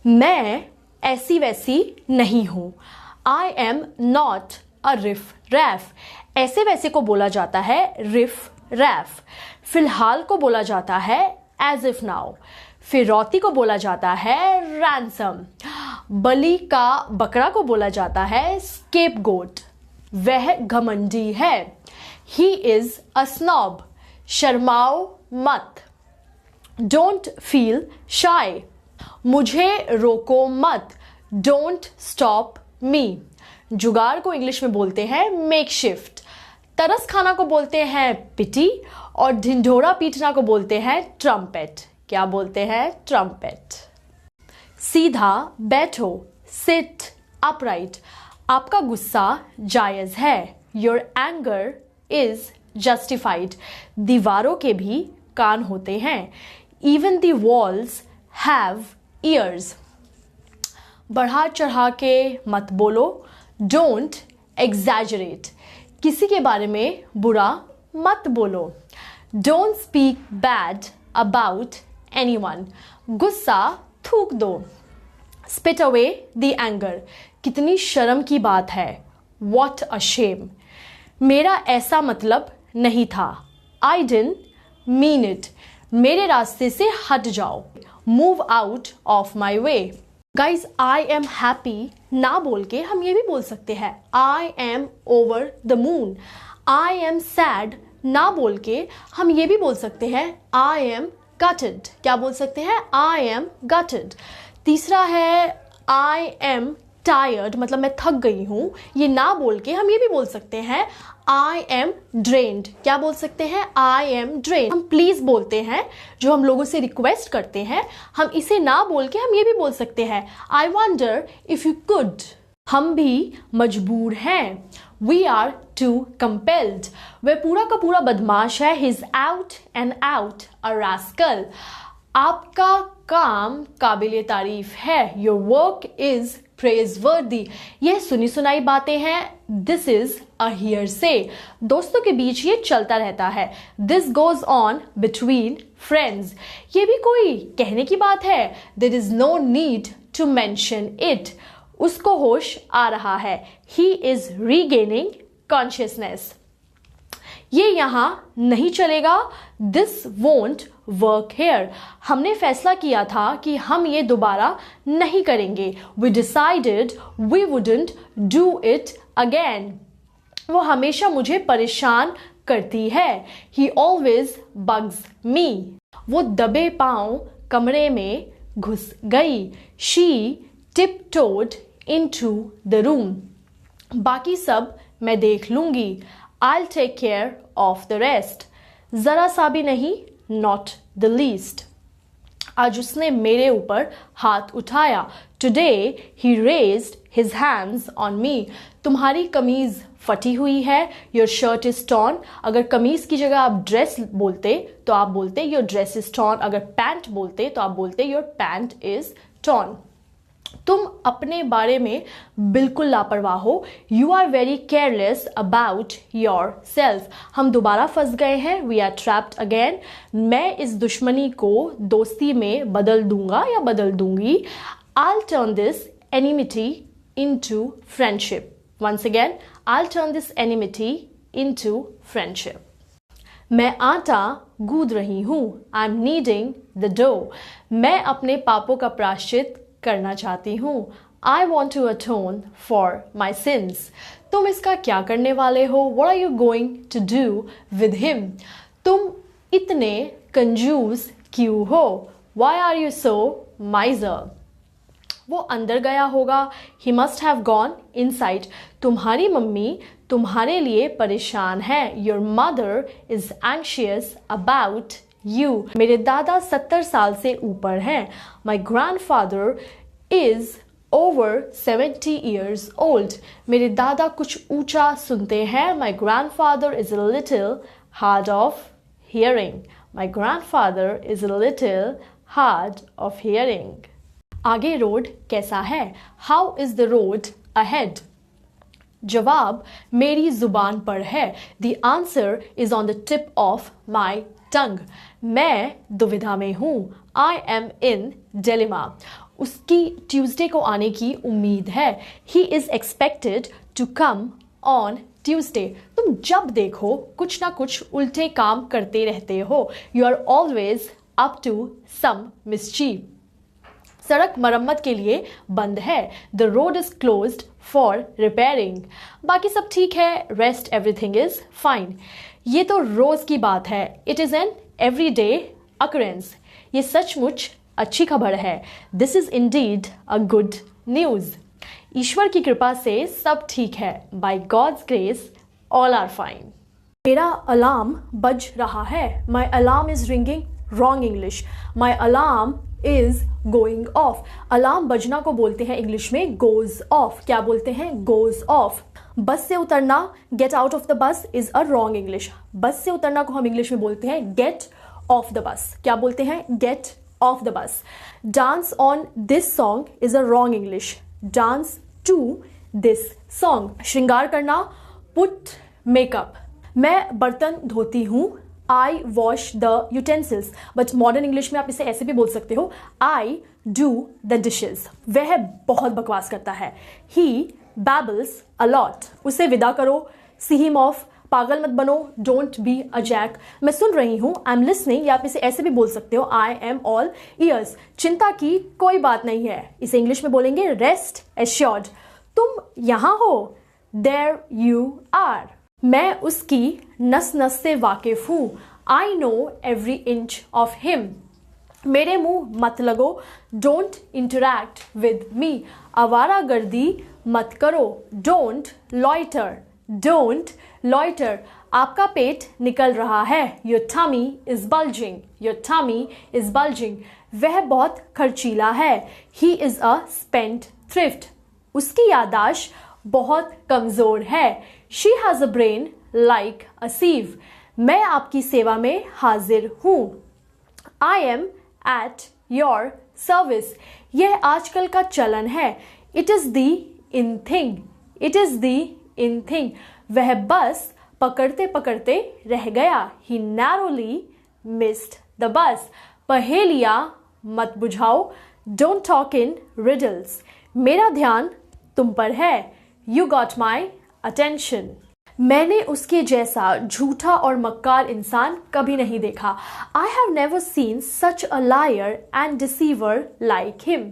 मैं ऐसी वैसी नहीं हूँ। आई एम नॉट अ रिफ रैफ। ऐसे वैसे को बोला जाता है रिफ रैफ। फिलहाल को बोला जाता है एज इफ नाउ। फिरौती को बोला जाता है रैंसम। बलि का बकरा को बोला जाता है स्केप गोट। वह घमंडी है। He is a snob. शर्माओ मत। Don't feel shy. मुझे रोको मत। Don't stop me. जुगाड़ को इंग्लिश में बोलते हैं मेक शिफ्ट। तरस खाना को बोलते हैं पिटी। और ढिंढोरा पीटना को बोलते हैं ट्रम्पेट। क्या बोलते हैं? ट्रम्पेट। सीधा बैठो। Sit upright. आपका गुस्सा जायज है। Your anger is justified. दीवारों के भी कान होते हैं। Even the walls have ears. बढ़ा चढ़ा के मत बोलो। Don't exaggerate. किसी के बारे में बुरा मत बोलो। Don't speak bad about anyone. गुस्सा थूक दो। Spit away the anger. कितनी शर्म की बात है। What a shame. मेरा ऐसा मतलब नहीं था। I didn't mean it. मेरे रास्ते से हट जाओ। Move out of my way. Guys I am happy ना बोल के हम ये भी बोल सकते हैं I am over the moon. I am sad ना बोल के हम ये भी बोल सकते हैं आई एम गटेड। क्या बोल सकते हैं? I am gated. तीसरा है आई एम टायर्ड, मतलब मैं थक गई हूँ। ये ना बोल के हम ये भी बोल सकते हैं आई एम ड्रेन्ड। क्या बोल सकते हैं? I am drained. हम प्लीज बोलते हैं जो हम लोगों से रिक्वेस्ट करते हैं, हम इसे ना बोल के हम ये भी बोल सकते हैं I wonder if you could. हम भी मजबूर हैं। We are too compelled. वह पूरा का पूरा बदमाश है। He is out and out a rascal. आपका काम काबिले तारीफ है। Your work is praiseworthy. यह सुनी सुनाई बातें हैं। This is a hearsay. दोस्तों के बीच ये चलता रहता है। This goes on between friends. ये भी कोई कहने की बात है। There is no need to mention it. उसको होश आ रहा है। He is regaining consciousness. ये यहां नहीं चलेगा। This won't work here. हमने फैसला किया था कि हम ये दोबारा नहीं करेंगे। We decided we wouldn't do it again. वो हमेशा मुझे परेशान करती है। He always bugs me. वो दबे पांव कमरे में घुस गई। She tiptoed into the room. बाकी सब मैं देख लूंगी। I'll take care of the rest. जरा सा भी नहीं, not the least. आज उसने मेरे ऊपर हाथ उठाया। Today he raised his hands on me. तुम्हारी कमीज फटी हुई है। Your shirt is torn. अगर कमीज की जगह आप ड्रेस बोलते तो आप बोलते your dress is torn. अगर पैंट बोलते तो आप बोलते your pant is torn. तुम अपने बारे में बिल्कुल लापरवाह हो। You are very careless about your self. हम दोबारा फंस गए हैं। We are trapped again. मैं इस दुश्मनी को दोस्ती में बदल दूंगा या बदल दूंगी। I'll turn this enmity into friendship. Once again, I'll turn this enmity into friendship. मैं आटा गूंद रही हूँ। I'm kneading the dough. मैं अपने पापों का प्रायश्चित करना चाहती हूँ। I want to atone for my sins. तुम इसका क्या करने वाले हो? What are you going to do with him? तुम इतने कंजूस क्यों हो? Why are you so miser? वो अंदर गया होगा। He must have gone inside. तुम्हारी मम्मी तुम्हारे लिए परेशान है। Your mother is anxious about you. मेरे दादा 70 साल से ऊपर हैं। My grandfather is over 70 years old. मेरे दादा कुछ ऊंचा सुनते हैं। My grandfather is a little hard of hearing. My grandfather is a little hard of hearing. आगे रोड कैसा है? How is the road ahead? जवाब मेरी जुबान पर है। The answer is on the tip of my tongue. मैं दुविधा में हूँ। I am in dilemma. उसकी ट्यूसडे को आने की उम्मीद है। He is expected to come on Tuesday. तुम जब देखो कुछ ना कुछ उल्टे काम करते रहते हो। You are always up to some mischief. सड़क मरम्मत के लिए बंद है। The road is closed for repairing. बाकी सब ठीक है। Rest everything is fine. ये तो रोज की बात है। It is an everyday occurrence. ये सचमुच अच्छी खबर है। This is indeed a good news. ईश्वर की कृपा से सब ठीक है। By God's grace all are fine. मेरा अलार्म बज रहा है। My alarm is ringing. Wrong English. My alarm is going off. Alarm बजना को बोलते हैं इंग्लिश में गोज ऑफ। क्या बोलते हैं? Goes off. बस से उतरना, गेट आउट ऑफ द बस, इज अ रॉन्ग इंग्लिश। बस से उतरना को हम इंग्लिश में बोलते हैं गेट ऑफ द बस। क्या बोलते हैं? Get off the bus. Dance on this song is a wrong English. Dance to this song. श्रृंगार करना, पुट मेकअप। मैं बर्तन धोती हूँ। I wash the utensils. But modern English में आप इसे ऐसे भी बोल सकते हो, आई डू द डिशेज। वह बहुत बकवास करता है। ही babbles a lot। उसे विदा करो। See him off. पागल मत बनो। Don't be a jack. मैं सुन रही हूँ। आई एम लिसनिंग, या आप इसे ऐसे भी बोल सकते हो, आई एम ऑल ईयर्स। चिंता की कोई बात नहीं है। इसे इंग्लिश में बोलेंगे रेस्ट एश्योर्ड। तुम यहाँ हो। There you are. मैं उसकी नस नस से वाकिफ हूँ। I know every inch of him. मेरे मुंह मत लगो। Don't interact with me. आवारागर्दी मत करो। Don't loiter. Don't loiter. आपका पेट निकल रहा है। Your tummy is bulging. Your tummy is bulging. वह बहुत खर्चीला है। He is a spendthrift. उसकी याददाश्त बहुत कमजोर है। She has a brain like a sieve. मैं आपकी सेवा में हाजिर हूं। I am at your service. यह आजकल का चलन है। It is the in thing. It is the in thing. वह बस पकड़ते पकड़ते रह गया। ही नैरोली मिस्ड द बस। पहेलियां मत बुझाओ। Don't talk in riddles. मेरा ध्यान तुम पर है। You got my attention. मैंने उसके जैसा झूठा और मक्कार इंसान कभी नहीं देखा। I have never seen such a liar and deceiver like him.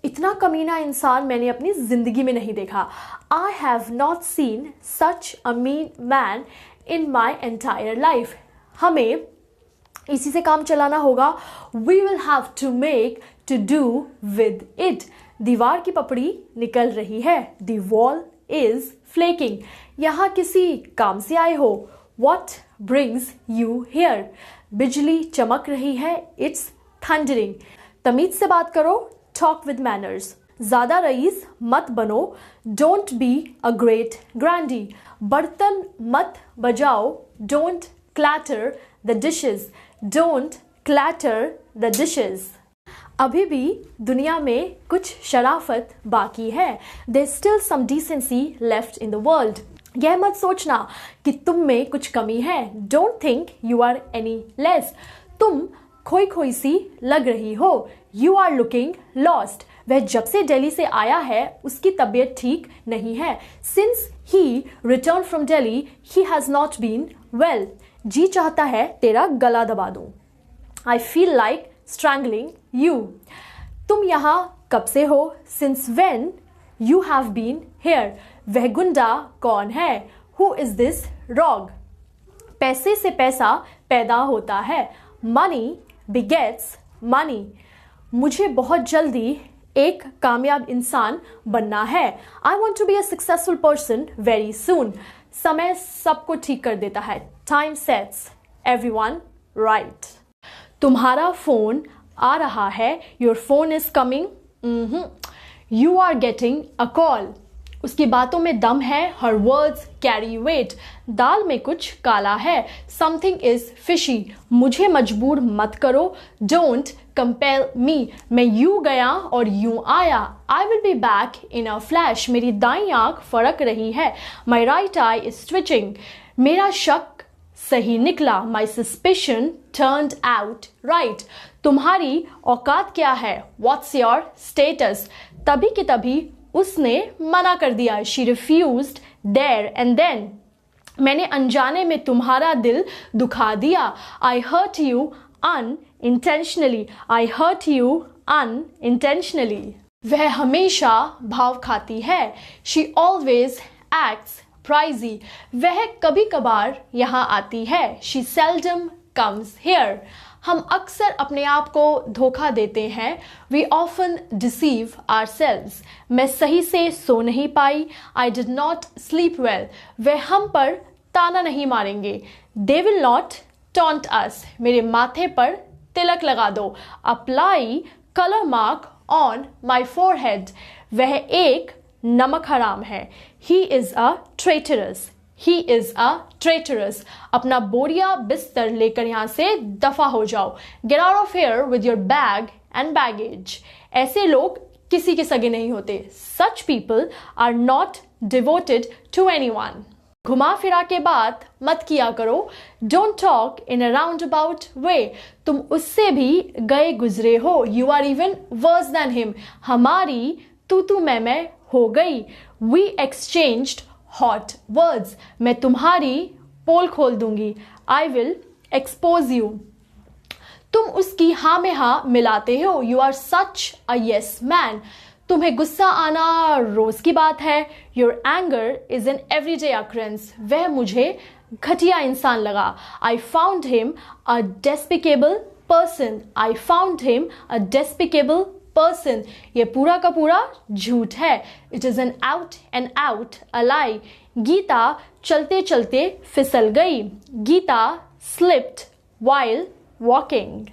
इतना कमीना इंसान मैंने अपनी जिंदगी में नहीं देखा। I have not seen such a mean man in my entire life. हमें इसी से काम चलाना होगा। We will have to make to do with it. दीवार की पपड़ी निकल रही है। The wall is flaking. यहाँ किसी काम से आए हो। What brings you here. बिजली चमक रही है। It's thundering. तमीज से बात करो। Talk with manners. ज्यादा रईस मत बनो। Don't be a great grandee. बर्तन मत बजाओ। Don't clatter the dishes. Don't clatter the dishes. अभी भी दुनिया में कुछ शराफत बाकी है। There's still some decency left in the world। यह मत सोचना कि तुम में कुछ कमी है। Don't think you are any less। तुम खोई खोई सी लग रही हो। You are looking lost। वह जब से दिल्ली से आया है उसकी तबीयत ठीक नहीं है। Since he returned from Delhi, he has not been well। जी चाहता है तेरा गला दबा दूं। I feel like strangling you। तुम यहाँ कब से हो? Since when you have been here। वह गुंडा कौन है? Who is this rogue। पैसे से पैसा पैदा होता है। Money begets money। मुझे बहुत जल्दी एक कामयाब इंसान बनना है। I want to be a successful person very soon। समय सबको ठीक कर देता है। Time sets everyone right। तुम्हारा फोन आ रहा है। Your phone is coming. You are getting a call. उसकी बातों में दम है। Her words carry weight. दाल में कुछ काला है। Something is fishy. मुझे मजबूर मत करो। Don't compel me. मैं यूं गया और यूं आया। I will be back in a flash. मेरी दाईं आंख फड़क रही है। My right eye is twitching. मेरा शक सही निकला। माई सस्पिशन टर्न्ड आउट राइट। तुम्हारी औकात क्या है? What's your status? तभी कि तभी उसने मना कर दिया. She refused there and then. मैंने अनजाने में तुम्हारा दिल दुखा दिया. I hurt you unintentionally. I hurt you unintentionally. वह हमेशा भाव खाती है. She always acts pricey. वह कभी कभार यहाँ आती है. She seldom comes here. हम अक्सर अपने आप को धोखा देते हैं. We often deceive ourselves. मैं सही से सो नहीं पाई. I did not sleep well. वे हम पर ताना नहीं मारेंगे. They will not taunt us. मेरे माथे पर तिलक लगा दो. Apply color mark on my forehead. वह एक नमक हराम है. He is a traitorous. He is a traitorous. अपना बोरिया बिस्तर लेकर यहाँ से दफा हो जाओ. Get out of here with your bag and baggage. ऐसे लोग किसी के सगे नहीं होते. Such people are not devoted to anyone. घुमा फिरा के बात मत किया करो. Don't talk in a roundabout way. तुम उससे भी गए गुजरे हो. You are even worse than him. हमारी तू मैं हो गई. We exchanged hot words. मैं तुम्हारी पोल खोल दूंगी. I will expose you. तुम उसकी हाँ में हाँ मिलाते हो. You are such a yes man. तुम्हें गुस्सा आना रोज की बात है. Your anger is an everyday occurrence. वह मुझे घटिया इंसान लगा. I found him a despicable person. I found him a despicable person. ये पूरा का पूरा झूठ है. It is an out and out a lie. Gita चलते चलते फिसल गई. Gita slipped while walking.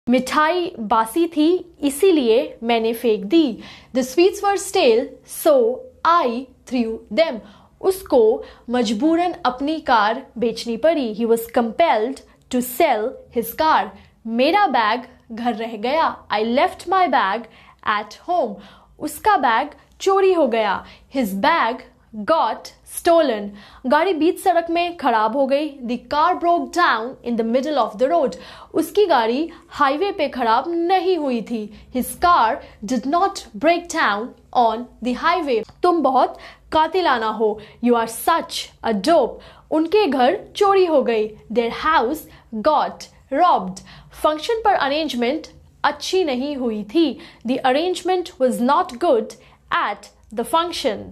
मिठाई बासी थी इसीलिए मैंने फेंक दी. The sweets were stale so I threw them. उसको मजबूरन अपनी कार बेचनी पड़ी. He was compelled to sell his car. मेरा बैग घर रह गया. I left my bag at home. उसका बैग चोरी हो गया. His bag got stolen. गाड़ी बीच सड़क में खराब हो गई. The car broke down in the middle of the road. उसकी गाड़ी हाईवे पे खराब नहीं हुई थी. His car did not break down on the highway. तुम बहुत कातिलाना हो. You are such a dope. उनके घर चोरी हो गई. Their house got robbed. Function पर अरेंजमेंट अच्छी नहीं हुई थी. The arrangement was not good at the function.